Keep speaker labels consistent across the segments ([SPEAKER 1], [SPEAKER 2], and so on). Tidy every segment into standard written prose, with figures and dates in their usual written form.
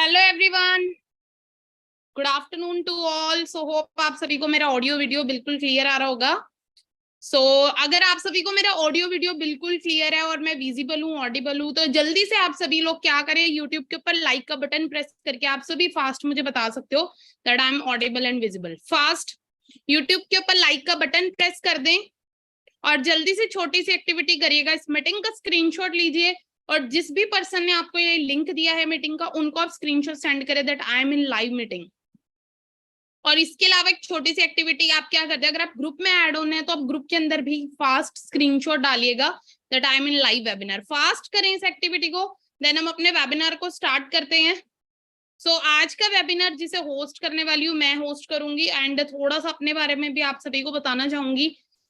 [SPEAKER 1] Hello everyone, good afternoon to all. So hope आप सभी को मेरा ऑडियो वीडियो बिल्कुल क्लियर आ रहा होगा। अगर आप सभी को मेरा ऑडियो वीडियो बिल्कुल क्लियर है और मैं विजिबल हूँ, ऑडिबल हूँ, तो जल्दी से आप सभी लोग क्या करें, यूट्यूब के ऊपर लाइक का बटन प्रेस करके आप सभी फास्ट मुझे बता सकते हो that I am audible and visible. Fast YouTube के ऊपर लाइक का बटन प्रेस कर दें और जल्दी से छोटी सी एक्टिविटी करिएगा। इस मीटिंग का स्क्रीनशॉट लीजिए और जिस भी पर्सन ने आपको ये लिंक दिया है मीटिंग का, उनको आप स्क्रीनशॉट सेंड करें that I am in live meeting. और इसके अलावा एक छोटी सी एक्टिविटी आप क्या करते हैं, अगर आप ग्रुप में ऐड होने हैं तो आप ग्रुप के अंदर भी फास्ट स्क्रीनशॉट डालिएगा that I am in live webinar. Fast करें इस एक्टिविटी को, देन हम अपने वेबिनार को स्टार्ट करते हैं। आज का वेबिनार जिसे होस्ट करने वाली हूँ मैं होस्ट करूंगी एंड थोड़ा सा अपने बारे में भी आप सभी को बताना चाहूंगी,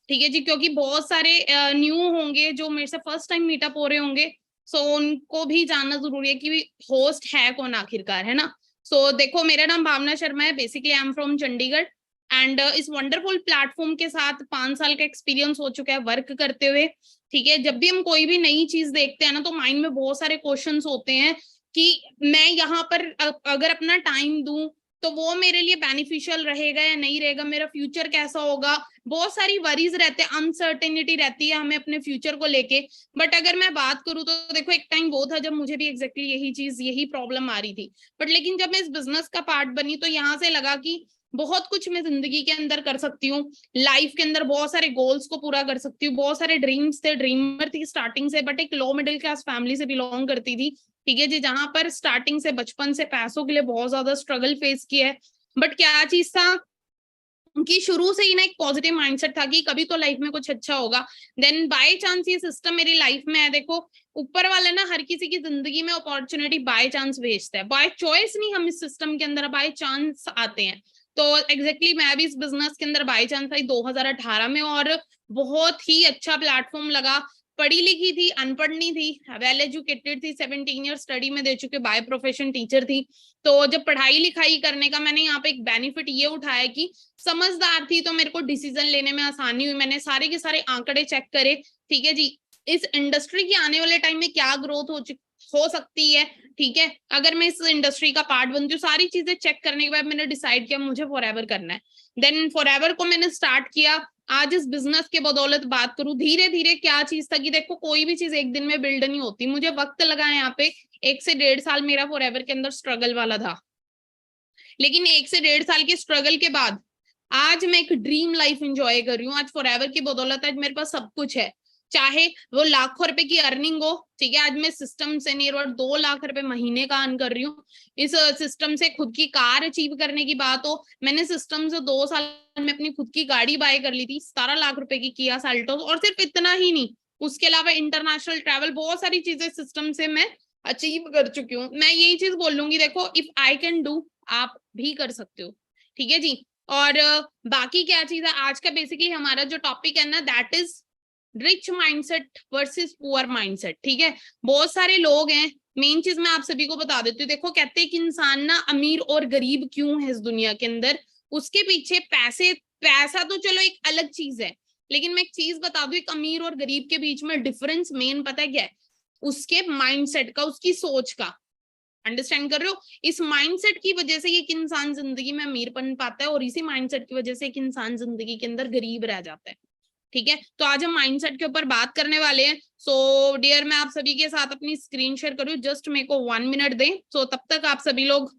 [SPEAKER 1] ठीक है जी, क्योंकि बहुत सारे न्यू होंगे जो मेरे से फर्स्ट टाइम मीटअप हो रहे होंगे। उनको भी जानना जरूरी है कि होस्ट है कौन आखिरकार, है ना। देखो, मेरा नाम भावना शर्मा है, basically I am from Chandigarh and इस वंडरफुल प्लेटफॉर्म के साथ 5 साल का एक्सपीरियंस हो चुका है वर्क करते हुए। ठीक है, जब भी हम कोई भी नई चीज देखते हैं ना तो माइंड में बहुत सारे क्वेश्चंस होते हैं कि मैं यहाँ पर अगर अपना टाइम दूं तो वो मेरे लिए बेनिफिशियल रहेगा या नहीं रहेगा, मेरा फ्यूचर कैसा होगा। बहुत सारी वरीज रहते हैं, अनसर्टेनिटी रहती है हमें अपने फ्यूचर को लेके। बट अगर मैं बात करूँ तो देखो, एक टाइम वो था जब मुझे भी एग्जैक्टली यही चीज, यही प्रॉब्लम आ रही थी। बट लेकिन जब मैं इस बिजनेस का पार्ट बनी तो यहाँ से लगा कि बहुत कुछ मैं जिंदगी के अंदर कर सकती हूँ, लाइफ के अंदर बहुत सारे गोल्स को पूरा कर सकती हूँ। बहुत सारे ड्रीम्स थे, ड्रीमर थी स्टार्टिंग से, बट एक लो मिडिल क्लास फैमिली से बिलोंग करती थी, ठीक है जी, जहां पर स्टार्टिंग से बचपन से पैसों के लिए बहुत ज्यादा स्ट्रगल फेस किया है। बट क्या चीज था कि शुरू से ही ना एक पॉजिटिव माइंडसेट था कि कभी तो लाइफ में कुछ अच्छा होगा। देन बाय चांस ये सिस्टम मेरी लाइफ में है। देखो, ऊपर वाला ना हर किसी की जिंदगी में अपॉर्चुनिटी बाय चांस भेजता है, बाय चॉइस नहीं, हम इस सिस्टम के अंदर बाय चांस आते हैं। एग्जैक्टली मैं भी इस बिजनेस के अंदर बाय चांस आई 2018 में और बहुत ही अच्छा प्लेटफॉर्म लगा। पढ़ी लिखी थी, अनपढ़ नहीं थी, वेल एजुकेटेड थी, 17 ईयर स्टडी में दे चुके, बाय प्रोफेशन टीचर थी। तो जब पढ़ाई लिखाई करने का मैंने यहाँ पे एक बेनिफिट ये उठाया कि समझदार थी तो मेरे को डिसीजन लेने में आसानी हुई। मैंने सारे के सारे आंकड़े चेक करे, ठीक है जी, इस इंडस्ट्री की आने वाले टाइम में क्या ग्रोथ हो सकती है, ठीक है, अगर मैं इस इंडस्ट्री का पार्ट बनती हूँ। सारी चीजें चेक करने के बाद मैंने डिसाइड किया मुझे फॉरएवर करना है। देन फॉरएवर को मैंने स्टार्ट किया। आज इस बिजनेस के बदौलत बात करूं, धीरे धीरे क्या चीज था कि देखो, कोई भी चीज एक दिन में बिल्ड नहीं होती, मुझे वक्त लगा है यहाँ पे। 1 से 1.5 साल मेरा फॉरएवर के अंदर स्ट्रगल वाला था, लेकिन 1 से 1.5 साल के स्ट्रगल के बाद आज मैं एक ड्रीम लाइफ एंजॉय कर रही हूँ। आज फॉरएवर की बदौलत आज मेरे पास सब कुछ है, चाहे वो लाखों रुपए की अर्निंग हो, ठीक है। आज मैं सिस्टम से नियर अबाउट 2 लाख रुपए महीने का अर्न कर रही हूँ। इस सिस्टम से खुद की कार अचीव करने की बात हो, मैंने सिस्टम से 2 साल में अपनी खुद की गाड़ी बाय कर ली थी, 17 लाख रुपए की किया साल्टोस। और सिर्फ इतना ही नहीं, उसके अलावा इंटरनेशनल ट्रैवल, बहुत सारी चीजें सिस्टम से मैं अचीव कर चुकी हूँ। मैं यही चीज बोलूंगी, देखो, इफ आई कैन डू, आप भी कर सकते हो, ठीक है जी। और बाकी क्या चीज है, आज का बेसिकली हमारा जो टॉपिक है ना, that is rich mindset versus poor mindset, ठीक है। बहुत सारे लोग हैं, मेन चीज मैं आप सभी को बता देती हूँ। देखो, कहते हैं कि इंसान ना अमीर और गरीब क्यों है इस दुनिया के अंदर, उसके पीछे पैसा तो चलो एक अलग चीज है, लेकिन मैं एक चीज बता दूं, एक अमीर और गरीब के बीच में डिफरेंस मेन पता है क्या है, उसके माइंडसेट का, उसकी सोच का। अंडरस्टैंड कर रहे हो, इस माइंडसेट की वजह से एक इंसान जिंदगी में अमीर बन पाता है और इसी माइंडसेट की वजह से एक इंसान जिंदगी के अंदर गरीब रह जाता है, ठीक है। तो आज हम माइंडसेट के ऊपर बात करने वाले हैं। डियर, मैं आप सभी के साथ अपनी स्क्रीन शेयर करूँ, जस्ट मेरे को 1 मिनट दें। तब तक आप सभी लोग,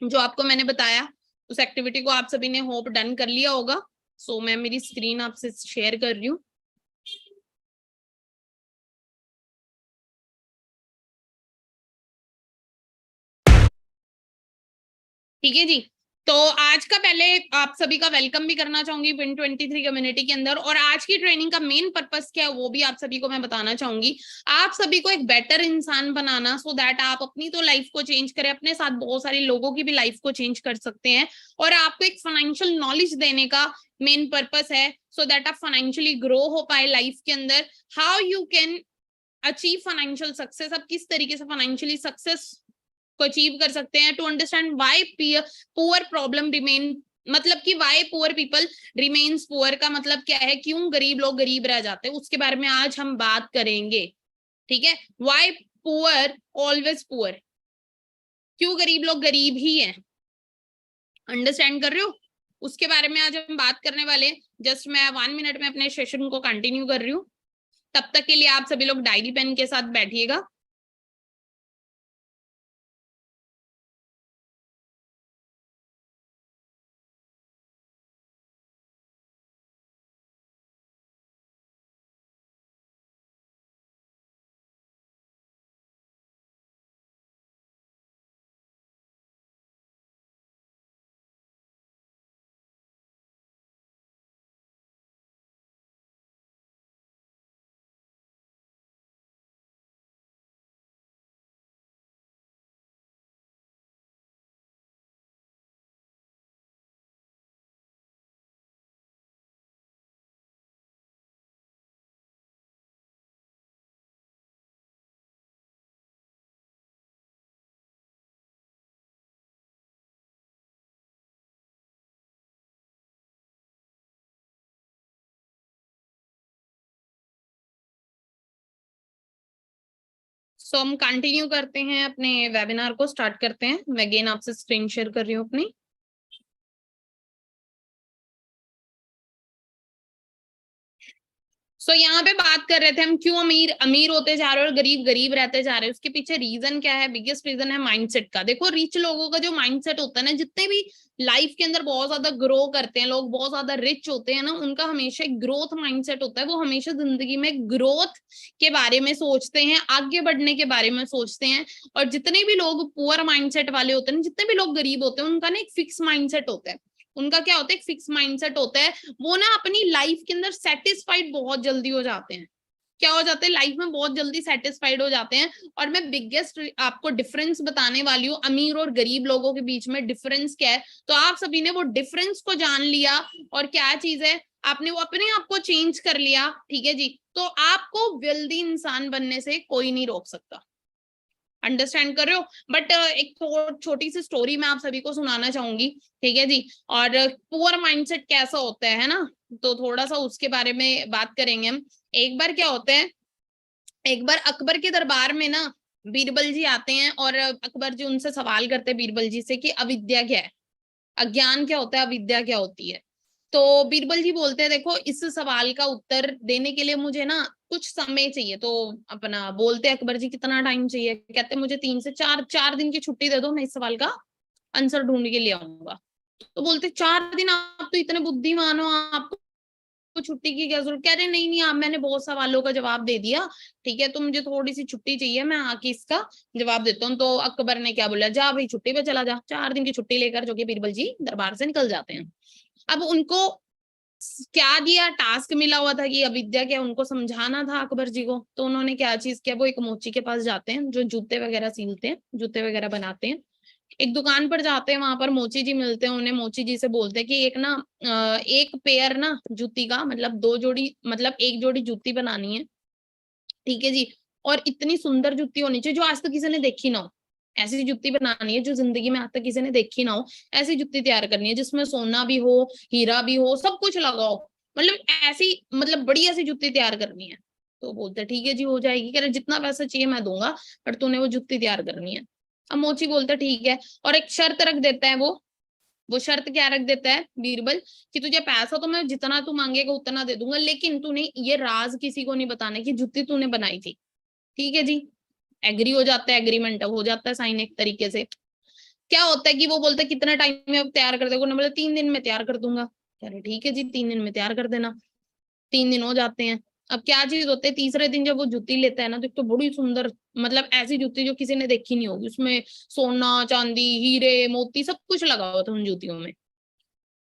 [SPEAKER 1] जो आपको मैंने बताया उस एक्टिविटी को आप सभी ने होप डन कर लिया होगा। मैं मेरी स्क्रीन आपसे शेयर कर रही हूँ। ठीक है जी। आज का पहले आप सभी का वेलकम भी करना चाहूंगी Win23 कम्युनिटी के अंदर। और आज की ट्रेनिंग का मेन पर्पस क्या है वो भी आप सभी को मैं बताना चाहूंगी। आप सभी को एक बेटर इंसान बनाना, सो दैट आप अपनी तो लाइफ को चेंज करें, अपने साथ बहुत सारे लोगों की भी लाइफ को चेंज कर सकते हैं। और आपको एक फाइनेंशियल नॉलेज देने का मेन पर्पस है, सो दैट आप फाइनेंशियली ग्रो हो पाए लाइफ के अंदर। How you can achieve financial success, आप किस तरीके से फाइनेंशियली सक्सेस को अचीव कर सकते हैं। To understand why poor problem remain, मतलब कि why poor people remains poor का मतलब क्या है, क्यों गरीब लोग गरीब रह जाते हैं, उसके बारे में आज हम बात करेंगे, ठीक है। व्हाई पुअर ऑलवेज पुअर, क्यों गरीब लोग गरीब ही हैं, अंडरस्टैंड कर रहे हो? उसके बारे में आज हम बात करने वाले हैं। जस्ट मैं 1 मिनट में अपने सेशन को कंटिन्यू कर रही हूँ, तब तक के लिए आप सभी लोग डायरी पेन के साथ बैठिएगा। सो हम कंटिन्यू करते हैं, अपने वेबिनार को स्टार्ट करते हैं। मैं अगेन आपसे स्क्रीन शेयर कर रही हूँ अपनी। सो यहाँ पे बात कर रहे थे हम, क्यों अमीर अमीर होते जा रहे हैं और गरीब गरीब रहते जा रहे हैं। उसके पीछे रीजन क्या है? बिगेस्ट रीजन है माइंडसेट का। देखो रिच लोगों का जो माइंडसेट होता है ना, जितने भी लाइफ के अंदर बहुत ज्यादा ग्रो करते हैं लोग, बहुत ज्यादा रिच होते हैं ना, उनका हमेशा एक ग्रोथ माइंडसेट होता है। वो हमेशा जिंदगी में ग्रोथ के बारे में सोचते हैं, आगे बढ़ने के बारे में सोचते हैं। और जितने भी लोग पुअर माइंडसेट वाले होते हैं, जितने भी लोग गरीब होते हैं, उनका ना एक फिक्स माइंडसेट होता है। उनका क्या होता है? एक फिक्स माइंडसेट होता है। वो ना अपनी लाइफ के अंदर सेटिस्फाइड बहुत जल्दी हो जाते हैं। क्या हो जाते हैं? लाइफ में बहुत जल्दी सेटिस्फाइड हो जाते हैं। और मैं बिगेस्ट आपको डिफरेंस बताने वाली हूँ, अमीर और गरीब लोगों के बीच में डिफरेंस क्या है। तो आप सभी ने वो डिफरेंस को जान लिया, और क्या चीज है, आपने वो अपने आप को चेंज कर लिया, ठीक है जी। तो आपको वेल्दी इंसान बनने से कोई नहीं रोक सकता। अंडरस्टैंड कर रहे हो? बट एक छोटी सी स्टोरी मैं आप सभी को सुनाना चाहूंगी, ठीक है जी। और पुअर माइंडसेट कैसा होता है ना, तो थोड़ा सा उसके बारे में बात करेंगे हम। एक बार क्या होता है, एक बार अकबर के दरबार में ना बीरबल जी आते हैं, और अकबर जी उनसे सवाल करते हैं बीरबल जी से कि अविद्या क्या है, अज्ञान क्या होता है, अविद्या क्या होती है। तो बीरबल जी बोलते हैं, देखो इस सवाल का उत्तर देने के लिए मुझे ना कुछ समय चाहिए। तो अपना बोलते हैं अकबर जी, कितना टाइम चाहिए? कहते मुझे 3 से 4 दिन की छुट्टी दे दो, मैं इस सवाल का आंसर ढूंढ के ले आऊंगा। तो बोलते 4 दिन? आप तो इतने बुद्धिमान हो, आपको छुट्टी की क्या जरूरत? कह रहे नहीं नहीं, आप मैंने बहुत सवालों का जवाब दे दिया, ठीक है, तो मुझे थोड़ी सी छुट्टी चाहिए, मैं आके इसका जवाब देता हूँ। तो अकबर ने क्या बोला, जा भाई छुट्टी पे चला जा। 4 दिन की छुट्टी लेकर जो कि बीरबल जी दरबार से निकल जाते हैं। अब उनको क्या दिया, टास्क मिला हुआ था कि अविद्या क्या, उनको समझाना था अकबर जी को। तो उन्होंने क्या चीज किया, वो एक मोची के पास जाते हैं, जो जूते वगैरह सीलते हैं, जूते वगैरह बनाते हैं। एक दुकान पर जाते हैं, वहां पर मोची जी मिलते हैं उन्हें। मोची जी से बोलते हैं कि एक ना एक पेयर ना जूती का, मतलब 2 जोड़ी, मतलब एक जोड़ी जूती बनानी है, ठीक है जी। और इतनी सुंदर जूती होनी चाहिए जो आज तक किसी ने देखी ना हो। ऐसी जूती बनानी है जो जिंदगी में आज तक किसी ने देखी ना हो। ऐसी जूती तैयार करनी है जिसमें सोना भी हो, हीरा भी हो, सब कुछ लगा हो। मतलब ऐसी, मतलब बढ़िया सी जूती तैयार करनी है। तो बोलते ठीक है जी, हो जाएगी। कह रहे जितना पैसा चाहिए मैं दूंगा, पर तूने वो जूती तैयार करनी है। अब मोची बोलता ठीक है, और एक शर्त रख देता है वो शर्त क्या रख देता है बीरबल, कि तुझे पैसा तो मैं जितना तू मांगेगा उतना दे दूंगा, लेकिन तूने ये राज किसी को नहीं बताना कि जूती तूने बनाई थी। ठीक है जी। एग्री हो जाता है, एग्रीमेंट हो जाता है साइन एक तरीके से। क्या होता है कि वो बोलता है कितना टाइम में अब तैयार कर देगा, बोला 3 दिन में तैयार कर दूंगा। कह रहे ठीक है जी, 3 दिन में तैयार कर देना। 3 दिन हो जाते हैं। अब क्या चीज होती है, तीसरे दिन जब वो जूती लेता है ना, तो एक तो बड़ी सुंदर, मतलब ऐसी जूती जो किसी ने देखी नहीं होगी, उसमें सोना चांदी हीरे मोती सब कुछ लगा हुआ था उन जूतियों में।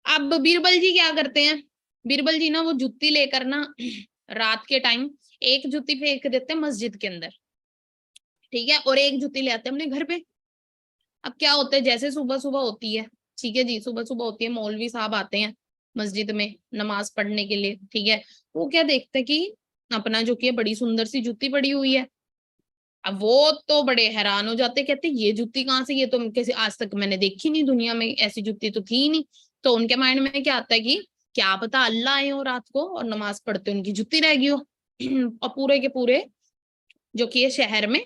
[SPEAKER 1] अब बीरबल जी क्या करते हैं, बीरबल जी ना वो जूती लेकर ना रात के टाइम एक जूती फेंक देते हैं मस्जिद के अंदर, ठीक है, और एक जूती ले आते हैं अपने घर पे। अब क्या होता है, जैसे सुबह सुबह होती है, ठीक है जी, सुबह सुबह होती है, मौलवी साहब आते हैं मस्जिद में नमाज पढ़ने के लिए, ठीक है। वो क्या देखते हैं कि अपना जो कि है बड़ी सुंदर सी जूती पड़ी हुई है। अब वो तो बड़े हैरान हो जाते, कहते ये जूती कहाँ से, ये तो कैसे आज तक मैंने देखी नहीं, दुनिया में ऐसी जूती तो थी नहीं। तो उनके माइंड में क्या आता है कि क्या पता अल्लाह आए हो रात को और नमाज पढ़ते उनकी जूती रह गई हो। और पूरे के पूरे जो कि ये शहर में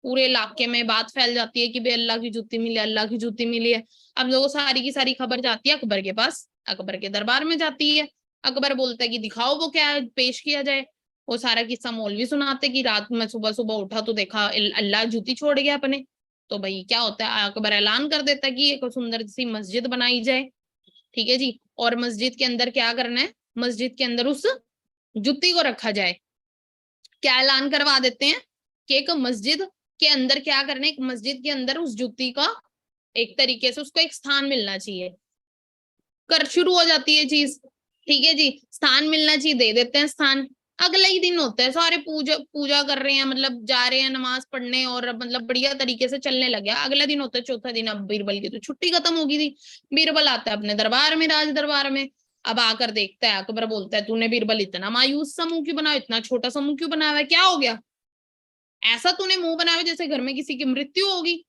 [SPEAKER 1] पूरे इलाके में बात फैल जाती है कि भाई अल्लाह की जूती मिली, अल्लाह की जूती मिली है। अब लोगों सारी की सारी खबर जाती है अकबर के पास, अकबर के दरबार में जाती है। अकबर बोलता है कि दिखाओ वो क्या पेश किया जाए। वो सारा किस्सा मौलवी सुनाते कि रात में सुबह सुबह उठा तो देखा अल्लाह जूती छोड़ गया अपने। तो भाई क्या होता है, अकबर ऐलान कर देता है कि एक सुंदर सी मस्जिद बनाई जाए। ठीक है जी, और मस्जिद के अंदर क्या करना है, मस्जिद के अंदर उस जुत्ती को रखा जाए। क्या ऐलान करवा देते हैं कि एक मस्जिद के अंदर क्या करना है, एक मस्जिद के अंदर उस जुत्ती का एक तरीके से उसको एक स्थान मिलना चाहिए। कर शुरू हो जाती है चीज। ठीक है जी, स्थान मिलना चाहिए, दे देते हैं स्थान। अगला ही दिन होता है, सारे पूजा पूजा कर रहे हैं, मतलब जा रहे हैं नमाज पढ़ने और मतलब बढ़िया तरीके से चलने लगे। अगला दिन होता है चौथा दिन, अब बीरबल की तो छुट्टी खत्म होगी थी। बीरबल आता है अपने दरबार में, राज दरबार में। अब आकर देखता है, अकबर बोलता है तूने बीरबल इतना मायूस सा मुंह क्यों बनाया, इतना छोटा सा मुंह क्यों बनाया है, क्या हो गया, ऐसा तूने मुंह बनाया जैसे घर में किसी की मृत्यु होगी।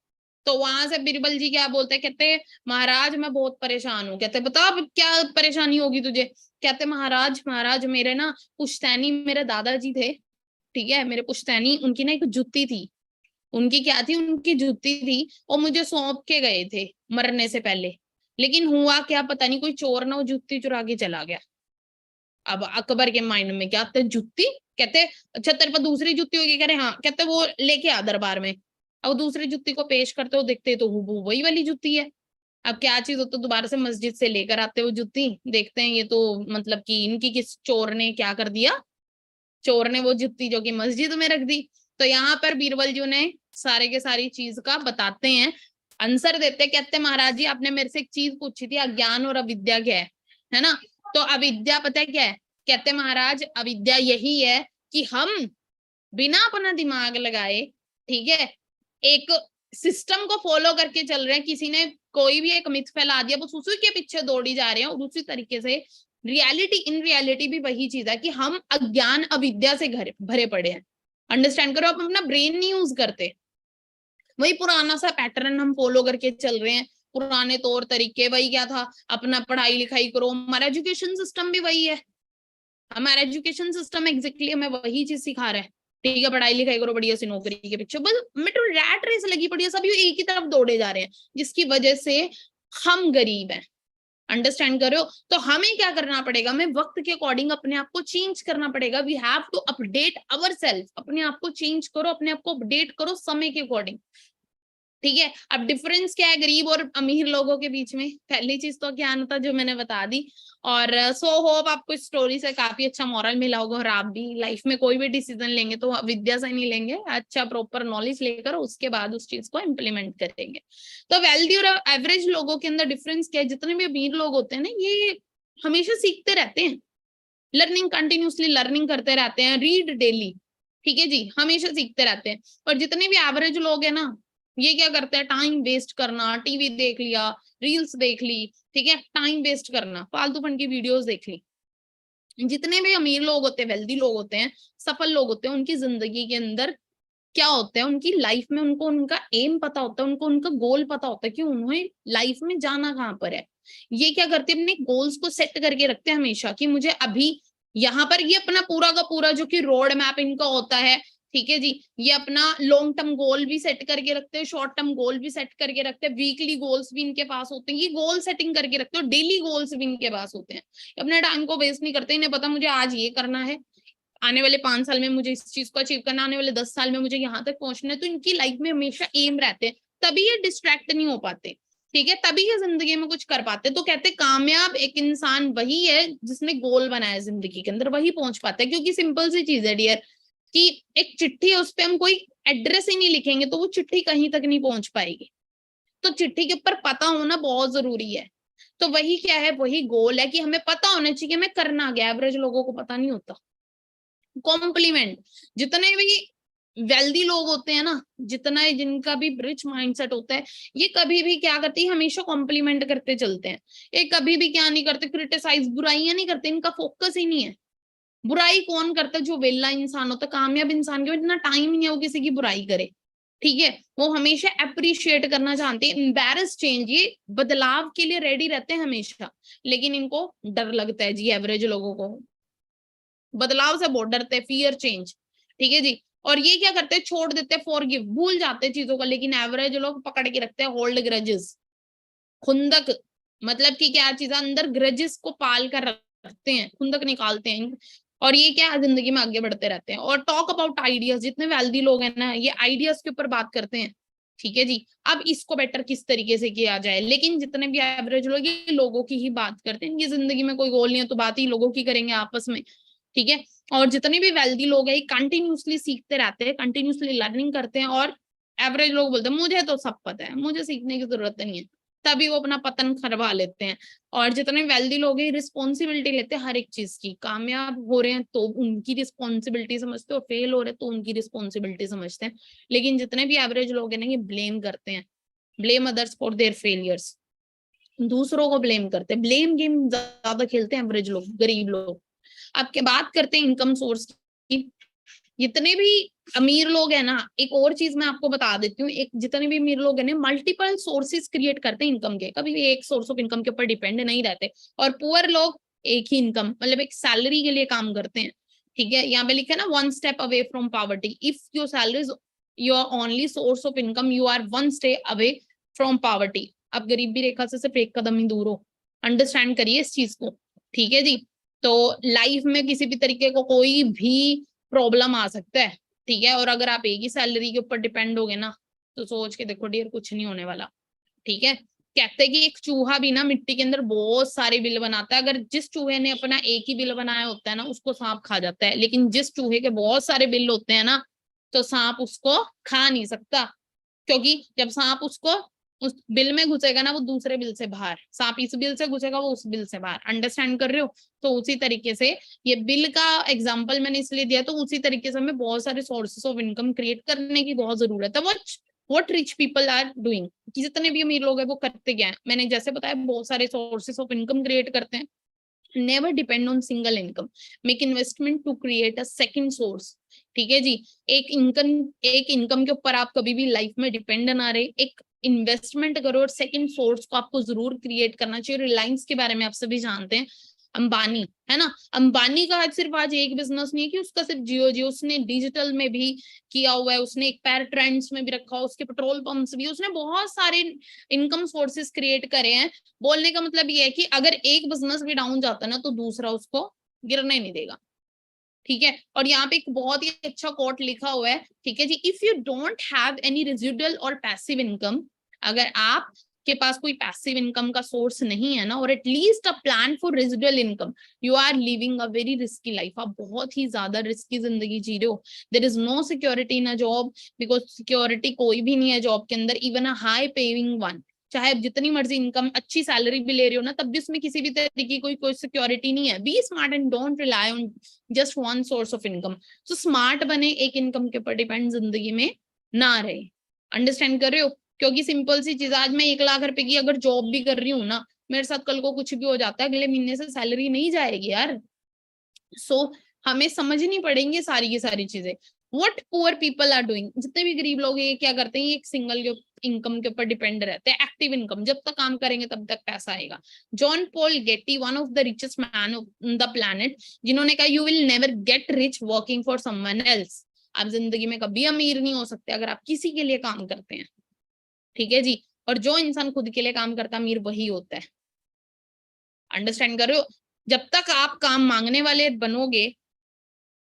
[SPEAKER 1] तो वहां से बीरबल जी क्या बोलते हैं, कहते महाराज मैं बहुत परेशान हूँ। कहते बता क्या परेशानी होगी तुझे। कहते महाराज, महाराज मेरे ना पुश्तैनी, मेरे दादाजी थे, ठीक है, मेरे पुश्तैनी, उनकी ना एक जुत्ती थी। उनकी क्या थी, उनकी जुत्ती थी, और मुझे सौंप के गए थे मरने से पहले। लेकिन हुआ क्या पता नहीं, कोई चोर ना वो जुत्ती चुरा के चला गया। अब अकबर के माइंड में क्या आता है, जुत्ती। कहते अच्छा तेरे पास दूसरी जुत्ती होगी, कह रहे हाँ। कहते वो लेके आ दरबार में। अब दूसरी जुत्ती को पेश करते हो, देखते तो हूबहू वही वाली जुत्ती है। अब क्या चीज हो, तो दोबारा से मस्जिद से लेकर आते हो जुत्ती, देखते हैं ये तो मतलब कि इनकी किस चोर ने क्या कर दिया, चोर ने वो जुत्ती जो कि मस्जिद में रख दी। तो यहाँ पर बीरबल जी ने सारे के सारी चीज का बताते हैं, आंसर देते, कहते महाराज जी आपने मेरे से एक चीज पूछी थी, अज्ञान और अविद्या क्या है ना। तो अविद्या पता है क्या है, कहते महाराज अविद्या यही है कि हम बिना अपना दिमाग लगाए, ठीक है, एक सिस्टम को फॉलो करके चल रहे हैं। किसी ने कोई भी एक मिथ फैला दिया, बस उसी के पीछे दौड़ी जा रहे हैं। और उसी तरीके से रियलिटी, इन रियलिटी भी वही चीज है कि हम अज्ञान अविद्या से भरे पड़े हैं। अंडरस्टैंड करो, आप अपना ब्रेन नहीं यूज करते, वही पुराना सा पैटर्न हम फॉलो करके चल रहे हैं, पुराने तौर तरीके। वही क्या था, अपना पढ़ाई लिखाई करो, हमारा एजुकेशन सिस्टम भी वही है। हमारा एजुकेशन सिस्टम एग्जैक्टली हमें वही चीज सिखा रहा है। ठीक है, पढ़ाई लिखाई करो, बढ़िया सी नौकरी के पीछे, बस मेट्रो रैट रेस लगी पड़ी है, सभी एक ही तरफ दौड़े जा रहे हैं, जिसकी वजह से हम गरीब हैं। अंडरस्टैंड करो, तो हमें क्या करना पड़ेगा, हमें वक्त के अकॉर्डिंग अपने आप को चेंज करना पड़ेगा। We have to update our self, अपने आप को चेंज करो, अपने आप को अपडेट करो समय के अकॉर्डिंग। ठीक है, अब डिफरेंस क्या है गरीब और अमीर लोगों के बीच में, पहली चीज तो ज्ञान था जो मैंने बता दी। और सो होप आपको इस स्टोरी से काफी अच्छा मॉरल मिला होगा, और आप भी लाइफ में कोई भी डिसीजन लेंगे तो विद्या से नहीं लेंगे, अच्छा प्रॉपर नॉलेज लेकर उसके बाद उस चीज को इम्प्लीमेंट करेंगे। तो वेल्दी और एवरेज लोगों के अंदर डिफरेंस क्या है, जितने भी अमीर लोग होते हैं ना, ये हमेशा सीखते रहते हैं, लर्निंग, कंटिन्यूसली लर्निंग करते रहते हैं, रीड डेली। ठीक है जी, हमेशा सीखते रहते हैं। और जितने भी एवरेज लोग हैं ना, ये क्या करते हैं, टाइम वेस्ट करना, टीवी देख लिया, रील्स देख ली, ठीक है, टाइम वेस्ट करना, फालतू फन की वीडियोस देख ली। जितने भी अमीर लोग होते हैं, वेल्दी लोग होते हैं, सफल लोग होते हैं, उनकी जिंदगी के अंदर क्या होता है, उनकी लाइफ में उनको उनका एम पता होता है, उनको उनका गोल पता होता है कि उन्हें लाइफ में जाना कहाँ पर है। ये क्या करते हैं, अपने गोल्स को सेट करके रखते हैं हमेशा कि मुझे अभी यहाँ पर, ये अपना पूरा का पूरा जो कि रोड मैप इनका होता है। ठीक है जी, ये अपना लॉन्ग टर्म गोल भी सेट करके रखते हैं, शॉर्ट टर्म गोल भी सेट करके रखते हैं, वीकली गोल्स भी इनके पास होते हैं, ये गोल सेटिंग करके रखते हैं, डेली गोल्स भी इनके पास होते हैं। अपने टाइम को वेस्ट नहीं करते, इन्हें पता मुझे आज ये करना है, आने वाले 5 साल में मुझे इस चीज को अचीव करना, आने वाले 10 साल में मुझे यहाँ तक पहुंचना है। तो इनकी लाइफ में हमेशा एम रहते हैं, तभी ये डिस्ट्रैक्ट नहीं हो पाते। ठीक है, तभी ये जिंदगी में कुछ कर पाते। तो कहते कामयाब एक इंसान वही है जिसने गोल बनाया जिंदगी के अंदर, वही पहुंच पाता है। क्योंकि सिंपल सी चीज है डियर, कि एक चिट्ठी है, उस पर हम कोई एड्रेस ही नहीं लिखेंगे तो वो चिट्ठी कहीं तक नहीं पहुंच पाएगी। तो चिट्ठी के ऊपर पता होना बहुत जरूरी है। तो वही क्या है, वही गोल है कि हमें पता होना चाहिए हमें करना क्या। एवरेज लोगों को पता नहीं होता। कॉम्प्लीमेंट, जितने भी वेल्दी लोग होते हैं ना, जितना जिनका भी रिच माइंडसेट होता है, ये कभी भी क्या करते हैं, हमेशा कॉम्प्लीमेंट करते चलते हैं। ये कभी भी क्या नहीं करते, क्रिटिसाइज, बुराइयां नहीं करते, इनका फोकस ही नहीं है। बुराई कौन करता है, जो वेला इंसान होता है, कामयाब इंसान के इतना टाइम नहीं है वो किसी की बुराई करे। ठीक है, वो हमेशा अप्रिशिएट करना चाहते हैं, एम्बैरस चेंज, ये बदलाव के लिए रेडी रहते हैं हमेशा। लेकिन इनको डर लगता है जी, एवरेज लोगों को बदलाव से बहुत डरते हैं, फियर चेंज। ठीक है जी, और ये क्या करते हैं, छोड़ देते हैं, फॉरगिव, भूल जाते हैं चीजों का। लेकिन एवरेज लोग पकड़ के रखते हैं, होल्ड ग्रजेस, खुंदक, मतलब कि क्या चीज अंदर ग्रजेस को पाल कर रखते हैं, खुंदक निकालते हैं, और ये क्या जिंदगी में आगे बढ़ते रहते हैं। और टॉक अबाउट आइडियाज, जितने वेल्दी लोग हैं ना ये आइडियाज के ऊपर बात करते हैं, ठीक है जी। अब इसको बेटर किस तरीके से किया जाए, लेकिन जितने भी एवरेज लोग ये लोगों की ही बात करते हैं, इनकी जिंदगी में कोई गोल नहीं है तो बात ही लोगों की करेंगे आपस में, ठीक है। और जितने भी वेल्दी लोग हैं कंटिन्यूसली सीखते रहते हैं, कंटिन्यूसली लर्निंग करते हैं। और एवरेज लोग बोलते हैं मुझे तो सब पता है, मुझे सीखने की जरूरत नहीं है, तभी वो अपना पतन करवा लेते हैं। और जितने वेल्दी लोग हैं रिस्पॉन्सिबिलिटी लेते हैं हर एक चीज की, कामयाब हो रहे हैं तो उनकी रिस्पॉन्सिबिलिटी समझते हैं, और फेल हो रहे हैं तो उनकी रिस्पॉन्सिबिलिटी समझते हैं। लेकिन जितने भी एवरेज लोग हैं ना ये ब्लेम करते हैं, blame others for their failures, दूसरों को ब्लेम करते हैं, ब्लेम गेम ज्यादा खेलते हैं एवरेज लोग, गरीब लोग। अब के बात करते हैं इनकम सोर्स की। जितने भी अमीर लोग हैं ना, एक और चीज मैं आपको बता देती हूँ, एक जितने भी अमीर लोग हैं ना मल्टीपल सोर्सेस क्रिएट करते हैं इनकम के, कभी भी एक सोर्स ऑफ इनकम के ऊपर डिपेंड नहीं रहते। और पुअर लोग एक ही इनकम, मतलब एक सैलरी के लिए काम करते हैं, ठीक है। यहाँ पे लिखा है ना, one step away from poverty, if your salary is your only source of income you are one step away from poverty. अब गरीबी रेखा से सिर्फ एक कदम ही दूर हो, अंडरस्टैंड करिए इस चीज को, ठीक है जी। तो लाइफ में किसी भी तरीके को कोई भी प्रॉब्लम आ सकता है, ठीक है। और अगर आप एक ही सैलरी के ऊपर डिपेंड हो गए ना तो सोच के देखो डियर कुछ नहीं होने वाला, ठीक है। कहते हैं कि एक चूहा भी ना मिट्टी के अंदर बहुत सारे बिल बनाता है, अगर जिस चूहे ने अपना एक ही बिल बनाया होता है ना उसको सांप खा जाता है, लेकिन जिस चूहे के बहुत सारे बिल होते हैं ना तो सांप उसको खा नहीं सकता, क्योंकि जब सांप उसको उस बिल में घुसेगा ना वो दूसरे बिल से बाहर, सांप इस बिल से घुसेगा वो उस बिल से बाहर, अंडरस्टैंड कर रहे हो। तो उसी तरीके से ये बिल का एग्जांपल मैंने इसलिए दिया, तो उसी तरीके से हमें बहुत सारे सोर्सेस ऑफ इनकम क्रिएट करने की बहुत जरूरत है। What rich people are doing, जितने भी अमीर लोग हैं वो करते क्या है, मैंने जैसे बताया बहुत सारे सोर्सेस ऑफ इनकम क्रिएट करते हैं। Never depend on single income, make investment to create a second source, ठीक है जी। एक इनकम के ऊपर आप कभी भी लाइफ में डिपेंड ना रहे, एक इन्वेस्टमेंट करो और सेकंड सोर्स को आपको जरूर क्रिएट करना चाहिए। रिलायंस के बारे में आप सभी जानते हैं, अंबानी है ना, अंबानी का आज सिर्फ आज एक बिजनेस नहीं है कि उसका सिर्फ जियो जियो, उसने डिजिटल में भी किया हुआ है, उसने एक पैर ट्रेंड्स में भी रखा, उसके पेट्रोल पंप्स भी, उसने बहुत सारे इनकम सोर्सेस क्रिएट करे हैं। बोलने का मतलब ये है कि अगर एक बिजनेस भी डाउन जाता है ना तो दूसरा उसको गिरने नहीं देगा, ठीक है। और यहाँ पे एक बहुत ही अच्छा कोट लिखा हुआ है, ठीक है जी, if you don't have any residual और पैसिव इनकम, अगर आप के पास कोई पैसिव इनकम का सोर्स नहीं है ना, और at least a plan for residual income, you are living a very risky life, आप बहुत ही ज्यादा रिस्की जिंदगी जी रहे हो। There is no security in a job, because security कोई भी नहीं है जॉब के अंदर, even a high paying one, चाहे आप जितनी मर्जी इनकम अच्छी सैलरी भी ले रहे हो ना तब भी उसमें किसी भी तरीके की कोई सिक्योरिटी नहीं है। Be smart and don't rely on just one source of income. तो स्मार्ट बने, एक इनकम के ऊपर डिपेंड जिंदगी में ना रहे, अंडरस्टैंड कर रहे हो। क्योंकि सिंपल सी चीज, आज मैं 1 लाख रुपए की अगर जॉब भी कर रही हूँ ना, मेरे साथ कल को कुछ भी हो जाता है, अगले महीने से सैलरी नहीं जाएगी यार। सो हमें समझनी पड़ेंगी सारी की सारी चीजें। What poor people are doing, जितने भी गरीब लोग हैं क्या करते हैं, एक सिंगल इनकम के ऊपर डिपेंड रहते हैं, एक्टिव इनकम, जब तक काम करेंगे तब तक पैसा आएगा। John Paul Getty, one of the richest man of the planet, जिन्होंने कहा you will never get rich working for someone else, आप जिंदगी में कभी अमीर नहीं हो सकते अगर आप किसी के लिए काम करते हैं, ठीक है जी। और जो इंसान खुद के लिए काम करता है अमीर वही होता है, अंडरस्टैंड कर रहे हो। जब तक आप काम मांगने वाले बनोगे,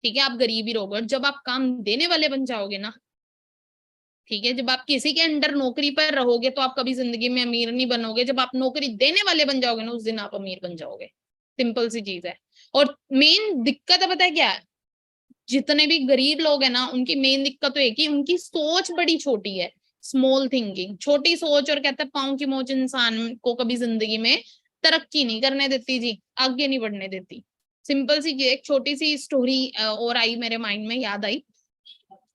[SPEAKER 1] ठीक है, आप गरीब ही रहोगे, और जब आप काम देने वाले बन जाओगे ना, ठीक है, जब आप किसी के अंडर नौकरी पर रहोगे तो आप कभी जिंदगी में अमीर नहीं बनोगे, जब आप नौकरी देने वाले बन जाओगे ना उस दिन आप अमीर बन जाओगे, सिंपल सी चीज है। और मेन दिक्कत है पता है क्या है, जितने भी गरीब लोग हैं ना उनकी मेन दिक्कत तो एक ही, उनकी सोच बड़ी छोटी है, स्मॉल थिंकिंग, छोटी सोच, और कहते हैं पाँव की मोच इंसान को कभी जिंदगी में तरक्की नहीं करने देती जी, आगे नहीं बढ़ने देती। सिंपल सी एक छोटी सी स्टोरी और आई मेरे माइंड में, याद आई।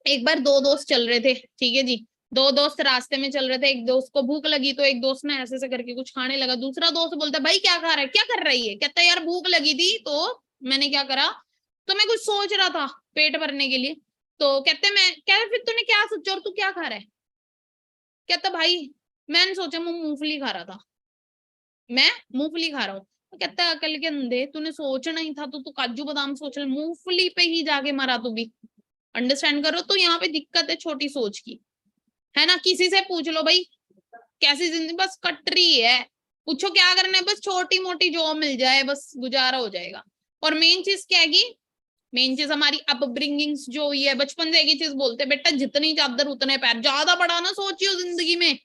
[SPEAKER 1] एक बार दो दोस्त चल रहे थे, ठीक है जी, दो दोस्त रास्ते में चल रहे थे, एक दोस्त को भूख लगी तो एक दोस्त ने ऐसे ऐसे करके कुछ खाने लगा, दूसरा दोस्त बोलता भाई क्या खा रहा है, क्या कर रही है, कहता है यार भूख लगी थी तो मैंने क्या करा, तो मैं कुछ सोच रहा था पेट भरने के लिए। तो कहते मैं कहते फिर तूने क्या सोचा और तू क्या खा रहा है, कहता भाई मैंने सोचा मैं मूंगफली खा रहा था, मैं मूंगफली खा रहा हूँ। तो कहता है अकल के अंधे, तूने सोचना ही था तो तू काजू बादाम सोच ले, मूंगफली पे ही जाके मरा तू भी। अंडरस्टैंड करो। तो यहाँ पे दिक्कत है छोटी सोच की, है ना। किसी से पूछ लो भाई कैसी जिंदगी, बस कट रही है, पूछो क्या करना है, बस छोटी मोटी जॉब मिल जाए बस गुजारा हो जाएगा। और मेन चीज क्या है, मेन चीज हमारी अपब्रिंगिंग्स जो हुई है, बचपन से एक ही चीज बोलते हैं, बेटा जितनी चादर उतने पैर, ज्यादा बड़ा ना सोचियो जिंदगी में,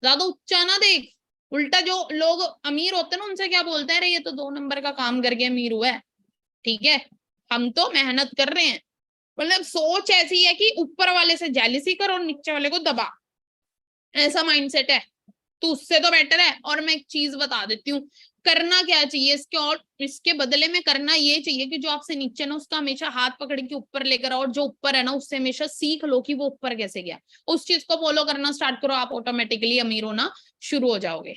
[SPEAKER 1] ज्यादा ऊंचा ना देख। उल्टा जो लोग अमीर होते हैं ना उनसे क्या बोलते हैं, अरे ये तो 2 नंबर का काम करके अमीर हुआ है, ठीक है, हम तो मेहनत कर रहे हैं। मतलब सोच ऐसी है कि ऊपर वाले से जेलिसी कर और नीचे वाले को दबा, ऐसा माइंडसेट है। तो उससे तो बेटर है। और मैं एक चीज बता देती हूँ, करना क्या चाहिए इसके, और इसके बदले में करना ये चाहिए कि जो आपसे नीचे ना उसका हमेशा हाथ पकड़ के ऊपर लेकर आओ, और जो ऊपर है ना उससे हमेशा सीख लो कि वो ऊपर कैसे गया। उस चीज को फॉलो करना स्टार्ट करो, आप ऑटोमेटिकली अमीर होना शुरू हो जाओगे।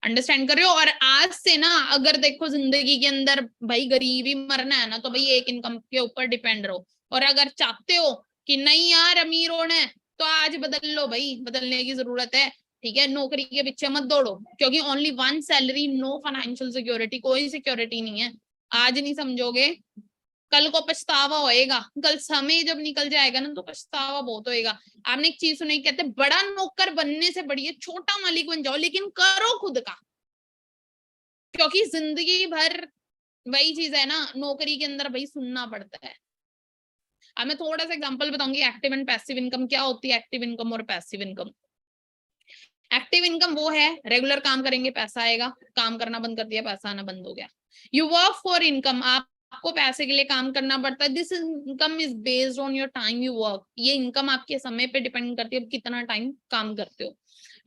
[SPEAKER 1] अंडरस्टैंड कर रहे हो। और आज से ना अगर देखो जिंदगी के अंदर भाई गरीबी मरना है ना, तो भाई एक इनकम के ऊपर डिपेंड रहो। और अगर चाहते हो कि नहीं यार अमीर होना है, तो आज बदल लो भाई, बदलने की जरूरत है, ठीक है। नौकरी के पीछे मत दौड़ो, क्योंकि only one salary, no financial security, कोई सिक्योरिटी नहीं है। आज नहीं समझोगे कल को पछतावा होएगा, कल समय जब निकल जाएगा ना तो पछतावा बहुत होएगा। आपने एक चीज सुनी, कहते बड़ा नौकर बनने से बढ़िया छोटा मालिक बन जाओ, लेकिन करो खुद का। क्योंकि जिंदगी भर वही चीज है ना, नौकरी के अंदर भाई सुनना पड़ता है। अब मैं थोड़ा सा एग्जांपल बताऊंगी, एक्टिव एंड पैसिव इनकम क्या होती है, एक्टिव इनकम और पैसिव इनकम। एक्टिव इनकम वो है, रेगुलर काम करेंगे पैसा आएगा, काम करना बंद कर दिया पैसा आना बंद हो गया। यू वर्क फॉर इनकम, आपको पैसे के लिए काम करना पड़ता है। This income is based on your time you work, ये इनकम आपके समय पे डिपेंड करती है, कितना टाइम काम करते हो।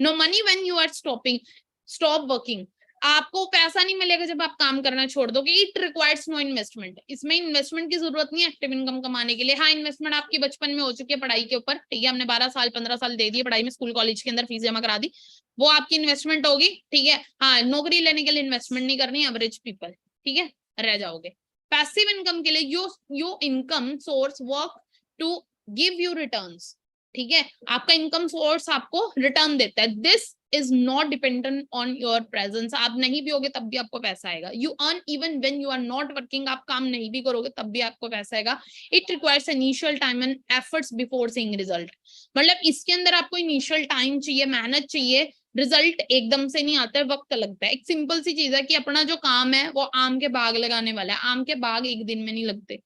[SPEAKER 1] No money when you are stop working, आपको पैसा नहीं मिलेगा जब आप काम करना छोड़ दोगे। इट रिक्वायर्स नो इन्वेस्टमेंट, इसमें इन्वेस्टमेंट की जरूरत नहीं है एक्टिव इनकम कमाने के लिए। हाँ इन्वेस्टमेंट आपकी बचपन में हो चुकी है पढ़ाई के ऊपर, ठीक है, हमने 12 साल 15 साल दे दिए पढ़ाई में, स्कूल कॉलेज के अंदर फीस जमा करा दी, वो आपकी इन्वेस्टमेंट होगी, ठीक है। हाँ नौकरी लेने के लिए इन्वेस्टमेंट नहीं करनी, एवरेज पीपल, ठीक है, रह जाओगे। पैसिव इनकम के लिए your income source work to give you returns, ठीक है, आपका इनकम सोर्स आपको रिटर्न देता है। This is not dependent on your presence, आप नहीं भी होगे तब भी आपको पैसा आएगा। You earn even when you are not working, आप काम नहीं भी करोगे तब भी आपको पैसा आएगा। It requires initial time and efforts before seeing result, मतलब इसके अंदर आपको इनिशियल टाइम चाहिए, मेहनत चाहिए, रिजल्ट एकदम से नहीं आता है, वक्त लगता है। एक सिंपल सी चीज है कि अपना जो काम है वो आम के बाग लगाने वाला है, आम के बाग एक दिन में नहीं लगते,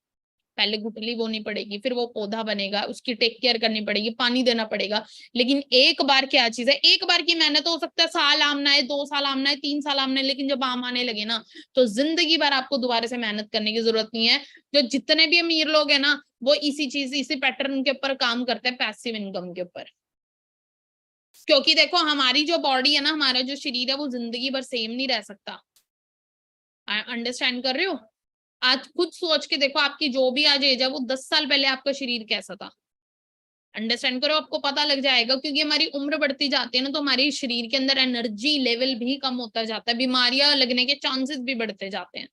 [SPEAKER 1] पहले गुठली बोनी पड़ेगी, फिर वो पौधा बनेगा, उसकी टेक केयर करनी पड़ेगी, पानी देना पड़ेगा। लेकिन एक बार क्या चीज है, एक बार की मेहनत हो सकता है साल आमना है, 2 साल आमना है, 3 साल आमना है, लेकिन जब आम आने लगे ना तो जिंदगी भर आपको दोबारा से मेहनत करने की जरूरत नहीं है। जो जितने भी अमीर लोग है ना वो इसी चीज, इसी पैटर्न के ऊपर काम करते हैं, पैसिव इनकम के ऊपर। क्योंकि देखो हमारी जो बॉडी है ना, हमारा जो शरीर है वो जिंदगी भर सेम नहीं रह सकता। अंडरस्टैंड कर रहे हो। आज खुद सोच के देखो आपकी जो भी आज एज है वो 10 साल पहले आपका शरीर कैसा था। अंडरस्टैंड करो, आपको पता लग जाएगा। क्योंकि हमारी उम्र बढ़ती जाती है ना तो हमारे शरीर के अंदर एनर्जी लेवल भी कम होता जाता है, बीमारियां लगने के चांसेस भी बढ़ते जाते हैं।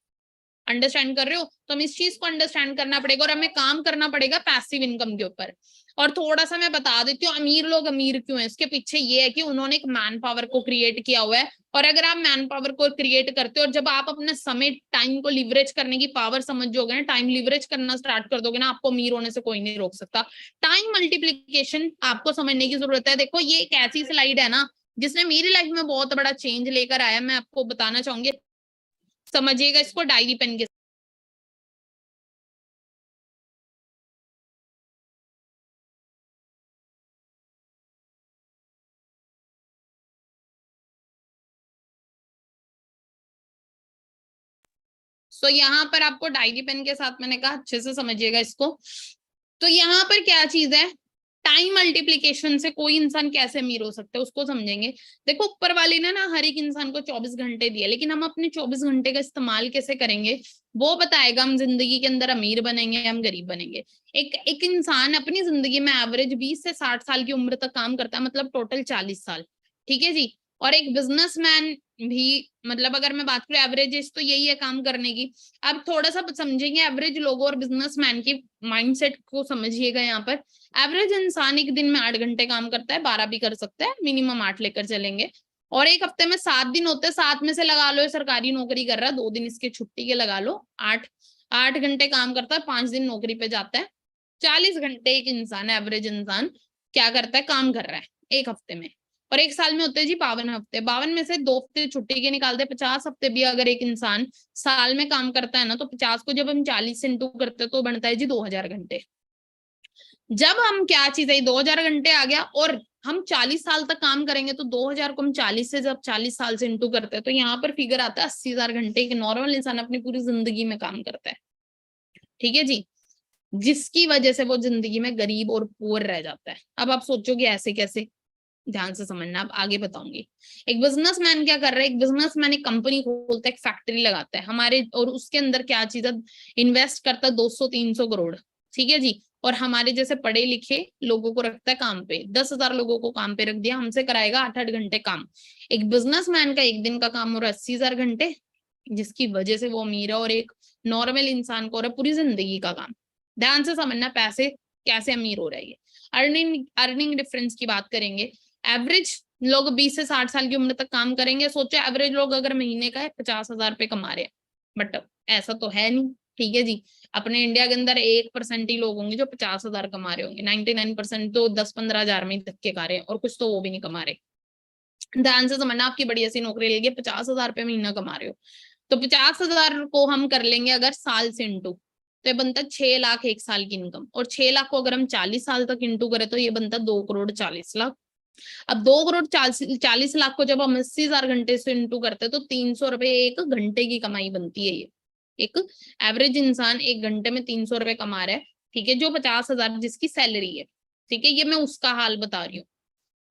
[SPEAKER 1] अंडरस्टैंड कर रहे हो। तो हमें इस चीज को अंडरस्टैंड करना पड़ेगा और हमें काम करना पड़ेगा पैसिव इनकम के ऊपर। और थोड़ा सा मैं बता देती हूँ अमीर लोग अमीर क्यों है, इसके पीछे ये है कि उन्होंने एक मैन पावर को क्रिएट किया हुआ है। और अगर आप मैन पावर को क्रिएट करते हो और जब आप अपने समय टाइम को लिवरेज करने की पावर समझोगे ना, टाइम लिवरेज करना स्टार्ट कर दोगे ना, आपको अमीर होने से कोई नहीं रोक सकता। टाइम मल्टीप्लीकेशन आपको समझने की जरूरत है। देखो ये एक ऐसी स्लाइड है ना जिसने मेरी लाइफ में बहुत बड़ा चेंज लेकर आया, मैं आपको बताना चाहूंगी, समझिएगा इसको डायरी पेन के। सो यहाँ पर आपको डायरी पेन के साथ मैंने कहा अच्छे से समझिएगा इसको। तो यहाँ पर क्या चीज है, टाइम मल्टीप्लीकेशन से कोई इंसान कैसे अमीर हो सकता है उसको समझेंगे। देखो ऊपर वाले ने ना हर एक इंसान को 24 घंटे दिए, लेकिन हम अपने 24 घंटे का इस्तेमाल कैसे करेंगे वो बताएगा हम जिंदगी के अंदर अमीर बनेंगे हम गरीब बनेंगे। एक इंसान अपनी जिंदगी में एवरेज 20 से 60 साल की उम्र तक काम करता है, मतलब टोटल 40 साल, ठीक है जी। और एक बिजनेसमैन भी, मतलब अगर मैं बात करूं एवरेज एज तो यही है काम करने की। अब थोड़ा सा समझेंगे एवरेज लोगों और बिजनेसमैन की माइंडसेट को समझिएगा। यहाँ पर एवरेज इंसान एक दिन में 8 घंटे काम करता है, 12 भी कर सकता है, मिनिमम 8 लेकर चलेंगे। और एक हफ्ते में 7 दिन होते हैं, 7 में से लगा लो सरकारी नौकरी कर रहा है, 2 दिन इसके छुट्टी के लगा लो, 8 8 घंटे काम करता है, 5 दिन नौकरी पे जाता है। 40 घंटे एक इंसान, एवरेज इंसान क्या करता है, काम कर रहा है एक हफ्ते में। और एक साल में होते हैं जी 52 हफ्ते, 52 में से 2 हफ्ते छुट्टी के निकालते, 50 हफ्ते भी अगर एक इंसान साल में काम करता है ना, तो 50 को जब हम 40 से इंटू करते हैं तो बनता है जी 2000 घंटे। जब हम क्या चीज है, 2000 घंटे आ गया, और हम 40 साल तक काम करेंगे तो 2000 को हम 40 से जब 40 साल से इंटू करते हैं तो यहाँ पर फिगर आता है 80,000 घंटे। एक नॉर्मल इंसान अपनी पूरी जिंदगी में काम करता है, ठीक है जी, जिसकी वजह से वो जिंदगी में गरीब और पुअर रह जाता है। अब आप सोचोगे ऐसे कैसे, ध्यान से समझना, अब आगे बताऊंगी। एक बिजनेसमैन क्या कर रहा है, एक बिजनेसमैन एक कंपनी खोलता है, एक फैक्ट्री लगाता है हमारे, और उसके अंदर क्या चीज है, इन्वेस्ट करता है 200-300 करोड़, ठीक है जी, और हमारे जैसे पढ़े लिखे लोगों को रखता है काम पे, 10,000 लोगों को काम पे रख दिया, हमसे कराएगा 8-8 घंटे काम। एक बिजनेसमैन का एक दिन का काम हो रहा है 80,000 घंटे, जिसकी वजह से वो अमीर है, और एक नॉर्मल इंसान को हो रहा है पूरी जिंदगी का काम। ध्यान से समझना पैसे कैसे अमीर हो रहा है। अर्निंग अर्निंग डिफरेंस की बात करेंगे, एवरेज लोग 20 से 60 साल की उम्र तक काम करेंगे। सोचो एवरेज लोग अगर महीने का है 50,000 रुपए कमा रहे हैं, बट ऐसा तो है नहीं, ठीक है जी। अपने इंडिया के अंदर 1% ही लोग होंगे जो 50,000 कमा रहे होंगे, 99% तो 10-15 हजार में धक्के खा रहे हैं, और कुछ तो वो भी नहीं कमा रहे। ध्यान से समझना, आपकी बढ़िया सी नौकरी लेगी, 50,000 रुपये महीना कमा रहे हो, तो 50,000 को हम कर लेंगे अगर साल से इंटू, तो ये बनता है 6 लाख एक साल की इनकम, और 6 लाख को अगर हम 40 साल तक इंटू करें तो ये बनता है 2 करोड़ 40 लाख। अब 2 करोड़ 40 लाख को जब हम 80,000 घंटे से इंटू करते हैं तो 300 रुपए एक घंटे की कमाई बनती है। ये एक एवरेज इंसान एक घंटे में 300 रुपए कमा रहा है, ठीक है, जो 50,000 जिसकी सैलरी है, ठीक है, ये मैं उसका हाल बता रही हूँ,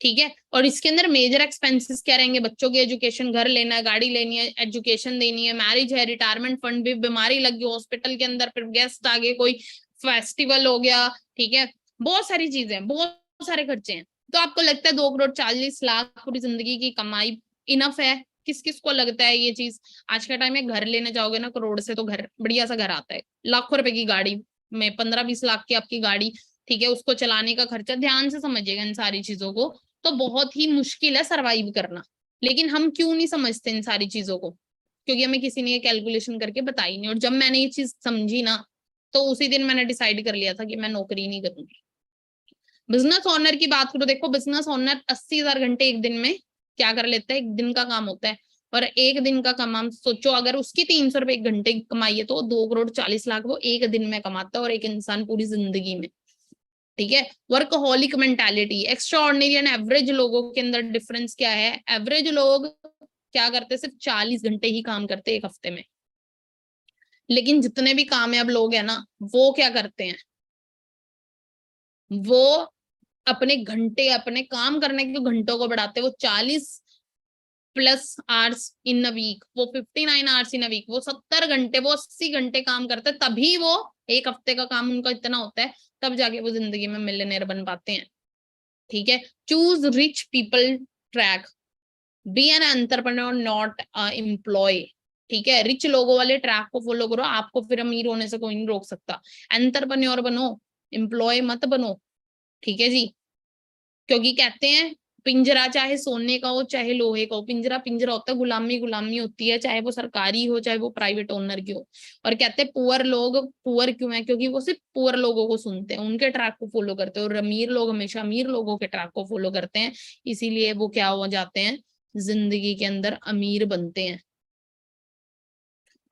[SPEAKER 1] ठीक है। और इसके अंदर मेजर एक्सपेंसेस क्या रहेंगे, बच्चों की एजुकेशन, घर लेना है, गाड़ी लेनी है, एजुकेशन देनी है, मैरिज है, रिटायरमेंट फंड भी, बीमारी लग गई हॉस्पिटल के अंदर, फिर गेस्ट आ गए, कोई फेस्टिवल हो गया, ठीक है, बहुत सारी चीजें, बहुत सारे खर्चे हैं। तो आपको लगता है 2 करोड़ 40 लाख पूरी जिंदगी की कमाई इनफ है? किस किस को लगता है ये चीज? आज के टाइम में घर लेने जाओगे ना करोड़ से, तो घर बढ़िया सा घर आता है, लाखों रुपए की गाड़ी में 15-20 लाख की आपकी गाड़ी, ठीक है, उसको चलाने का खर्चा, ध्यान से समझिएगा इन सारी चीजों को। तो बहुत ही मुश्किल है सरवाइव करना, लेकिन हम क्यों नहीं समझते इन सारी चीजों को? क्योंकि हमें किसी ने ये कैलकुलेशन करके बताई नहीं, और जब मैंने ये चीज समझी ना, तो उसी दिन मैंने डिसाइड कर लिया था कि मैं नौकरी नहीं करूंगी। बिजनेस ओनर की बात करो, देखो बिजनेस ओनर 80,000 घंटे एक दिन में क्या कर लेता है, एक दिन का काम होता है, और एक दिन का काम सोचो, अगर उसकी 300 रुपए एक घंटे की कमाई है तो 2 करोड़ 40 लाख वो एक दिन में कमाता है, और एक इंसान पूरी जिंदगी में, ठीक है। Workaholic mentality, extra ordinary and average लोगों के अंदर डिफरेंस क्या है? एवरेज लोग क्या करते हैं, सिर्फ 40 घंटे ही काम करते हैं एक हफ्ते में, लेकिन जितने भी कामयाब लोग हैं ना, वो क्या करते हैं, वो अपने घंटे, अपने काम करने के घंटों को बढ़ाते हैं। वो 40+ आवर्स इन अ वीक, वो 59 आवर्स इन अ वीक, वो 70 घंटे, वो 80 घंटे काम करते हैं, तभी वो एक हफ्ते का काम उनका इतना होता है, तब जाके वो जिंदगी में मिलियनेयर बन पाते हैं, ठीक है। Choose rich people track, be an entrepreneur not employ, ठीक है। रिच लोगों वाले ट्रैक को फॉलो करो, आपको फिर अमीर होने से कोई नहीं रोक सकता। एंटरप्रेन्योर बनो, एम्प्लॉय मत बनो, ठीक है जी। क्योंकि कहते हैं पिंजरा चाहे सोने का हो चाहे लोहे का हो, पिंजरा पिंजरा होता है, गुलामी गुलामी होती है, चाहे वो सरकारी हो चाहे वो प्राइवेट ओनर की हो। और कहते हैं पुअर लोग पुअर क्यों है, क्योंकि वो सिर्फ पुअर लोगों को सुनते हैं, उनके ट्रैक को फॉलो करते हैं, और अमीर लोग हमेशा अमीर लोगों के ट्रैक को फॉलो करते हैं, इसीलिए वो क्या हो जाते हैं, जिंदगी के अंदर अमीर बनते हैं।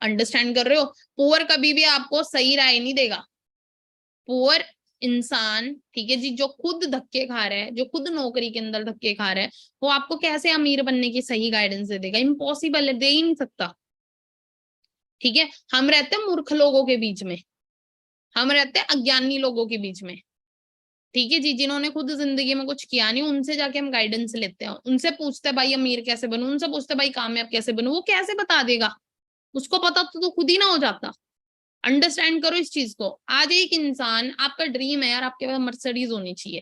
[SPEAKER 1] अंडरस्टैंड कर रहे हो? पुअर कभी भी आपको सही राय नहीं देगा। पुअर इंसान, ठीक है जी, जो खुद धक्के खा रहा है, जो खुद नौकरी के अंदर धक्के खा रहा है, वो आपको कैसे अमीर बनने की सही गाइडेंस दे देगा? इम्पॉसिबल है, दे ही नहीं सकता, ठीक है। हम रहते हैं मूर्ख लोगों के बीच में, हम रहते हैं अज्ञानी लोगों के बीच में, ठीक है जी, जिन्होंने खुद जिंदगी में कुछ किया नहीं, उनसे जाके हम गाइडेंस लेते हैं, उनसे पूछते हैं भाई अमीर कैसे बनूं, उनसे पूछते हैं भाई कामयाब कैसे बनूं, वो कैसे बता देगा? उसको पता तो खुद ही ना हो जाता। अंडरस्टैंड करो इस चीज को। आज एक इंसान, आपका ड्रीम है यार, आपके पास मर्सिडीज होनी चाहिए,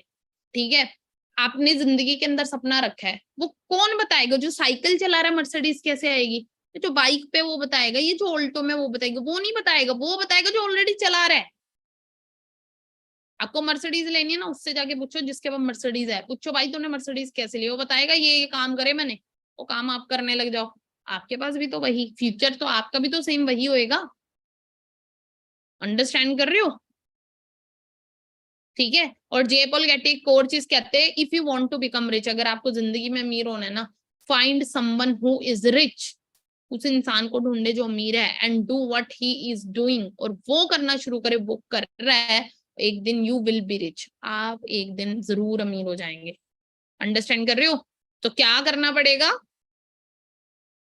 [SPEAKER 1] ठीक है, आपने जिंदगी के अंदर सपना रखा है, वो कौन बताएगा? जो साइकिल चला रहा है मर्सिडीज कैसे आएगी? जो बाइक पे वो बताएगा, ये जो ऑल्टो में वो बताएगा, वो नहीं बताएगा, वो बताएगा जो ऑलरेडी चला रहा है। आपको मर्सिडीज लेनी है ना, उससे जाके पूछो जिसके पास मर्सिडीज है, पूछो भाई तूने मर्सिडीज कैसे ली, वो बताएगा ये काम करे मैंने, वो काम आप करने लग जाओ, आपके पास भी तो वही फ्यूचर, तो आपका भी तो सेम वही होएगा। अंडरस्टैंड कर रहे हो? ठीक है। और जे पॉल गेटी एक और चीज कहते हैं, if you want to become rich, अगर आपको जिंदगी में अमीर होना है ना, find someone who is rich, उस इंसान को ढूंढे जो अमीर है, and do what he is doing, और वो करना शुरू करे, वो कर रहा है, एक दिन यू विल बी रिच, आप एक दिन जरूर अमीर हो जाएंगे। अंडरस्टैंड कर रहे हो? तो क्या करना पड़ेगा?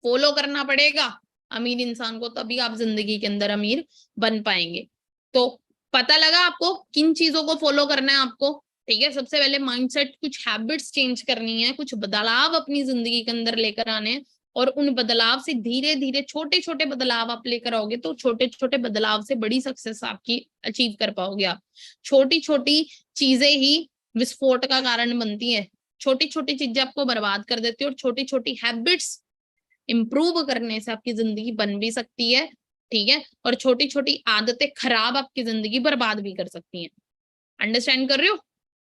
[SPEAKER 1] फॉलो करना पड़ेगा अमीर इंसान को, तभी आप जिंदगी के अंदर अमीर बन पाएंगे। तो पता लगा आपको किन चीजों को फॉलो करना है आपको? ठीक है, सबसे पहले माइंडसेट, कुछ हैबिट्स चेंज करनी है, कुछ बदलाव अपनी जिंदगी के अंदर लेकर आने हैं, और उन बदलाव से धीरे धीरे छोटे छोटे बदलाव आप लेकर आओगे, तो छोटे छोटे बदलाव से बड़ी सक्सेस आपकी अचीव कर पाओगे आप। छोटी छोटी चीजें ही विस्फोट का कारण बनती है, छोटी छोटी चीजें आपको बर्बाद कर देती है, और छोटी छोटी हैबिट्स इंप्रूव करने से आपकी जिंदगी बन भी सकती है। ठीक है, और छोटी छोटी आदतें खराब आपकी जिंदगी बर्बाद भी कर सकती हैं। अंडरस्टैंड कर रहे हो?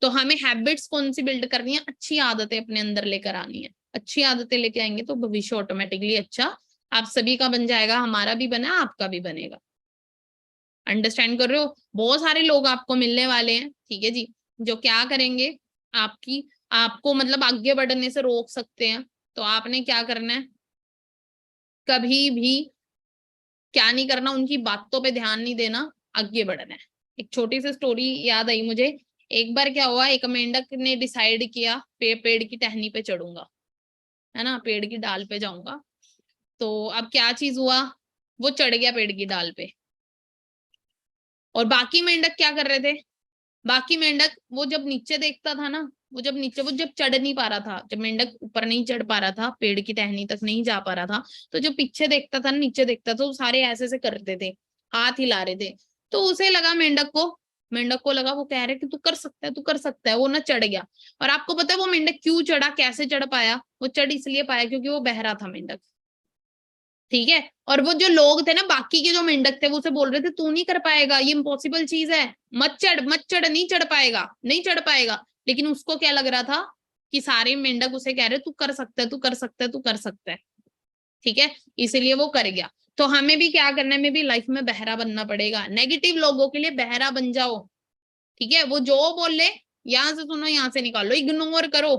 [SPEAKER 1] तो हमें हैबिट्स कौन सी बिल्ड करनी है? अच्छी आदतें अपने अंदर लेकर आनी है। अच्छी आदतें लेके आएंगे तो भविष्य ऑटोमेटिकली अच्छा आप सभी का बन जाएगा, हमारा भी बना, आपका भी बनेगा। अंडरस्टैंड कर रहे हो? बहुत सारे लोग आपको मिलने वाले हैं, ठीक है जी, जो क्या करेंगे, आपकी आपको मतलब आगे बढ़ने से रोक सकते हैं। तो आपने क्या करना है, कभी भी क्या नहीं करना, उनकी बातों पे ध्यान नहीं देना, आगे बढ़ना है। एक छोटी सी स्टोरी याद आई मुझे। एक बार क्या हुआ, एक मेंढक ने डिसाइड किया पेड़ की टहनी पे चढ़ूंगा, है ना, पेड़ की डाल पे जाऊंगा। तो अब क्या चीज हुआ, वो चढ़ गया पेड़ की डाल पे। और बाकी मेंढक क्या कर रहे थे? बाकी मेंढक वो जब नीचे देखता था ना, वो जब चढ़ नहीं पा रहा था, जब मेंढक ऊपर नहीं चढ़ पा रहा था, पेड़ की टहनी तक नहीं जा पा रहा था, तो जो पीछे देखता था, नीचे देखता था, वो सारे ऐसे ऐसे करते थे, हाथ हिला रहे थे। तो उसे लगा, मेंढक को लगा, वो कह रहे कि तू कर सकता है, तू कर सकता है, वो ना चढ़ गया। और आपको पता है वो मेंढक क्यों चढ़ा, कैसे चढ़ पाया? वो चढ़ इसलिए पाया क्योंकि वो बहरा था मेंढक। ठीक है, और वो जो लोग थे ना, बाकी के जो मेंढक थे, वो उसे बोल रहे थे तू नहीं कर पाएगा, ये इम्पॉसिबल चीज है, मत चढ़ मत चढ़, नहीं चढ़ पाएगा, नहीं चढ़ पाएगा। लेकिन उसको क्या लग रहा था कि सारे मेंढक उसे कह रहे तू कर सकता है, तू कर सकता है, तू कर सकता है। ठीक है, इसीलिए वो कर गया। तो हमें भी क्या करना है, हमें भी लाइफ में बहरा बनना पड़ेगा, नेगेटिव लोगों के लिए बहरा बन जाओ। ठीक है, वो जो बोले यहां से सुनो, यहां से निकालो, इग्नोर करो।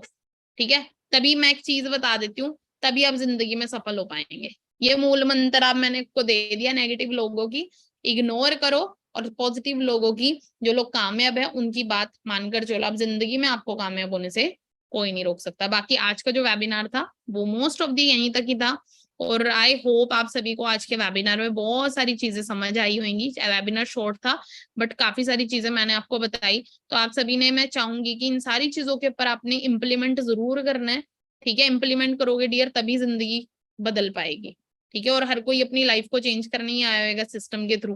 [SPEAKER 1] ठीक है, तभी मैं एक चीज बता देती हूँ, तभी आप जिंदगी में सफल हो पाएंगे। ये मूल मंत्र आप मैंने को दे दिया, नेगेटिव लोगों की इग्नोर करो, और पॉजिटिव लोगों की, जो लोग कामयाब है उनकी बात मानकर चलो, आप जिंदगी में आपको कामयाब होने से कोई नहीं रोक सकता। बाकी आज का जो वेबिनार था वो मोस्ट ऑफ दी यहीं तक ही था, और आई होप आप सभी को आज के वेबिनार में बहुत सारी चीजें समझ आई होंगी। वेबिनार शॉर्ट था बट काफी सारी चीजें मैंने आपको बताई। तो आप सभी ने, मैं चाहूंगी कि इन सारी चीजों के ऊपर आपने इम्प्लीमेंट जरूर करना है। ठीक है, इम्प्लीमेंट करोगे डियर, तभी जिंदगी बदल पाएगी। ठीक है, और हर कोई अपनी लाइफ को चेंज करने ही आया होगा सिस्टम के थ्रू।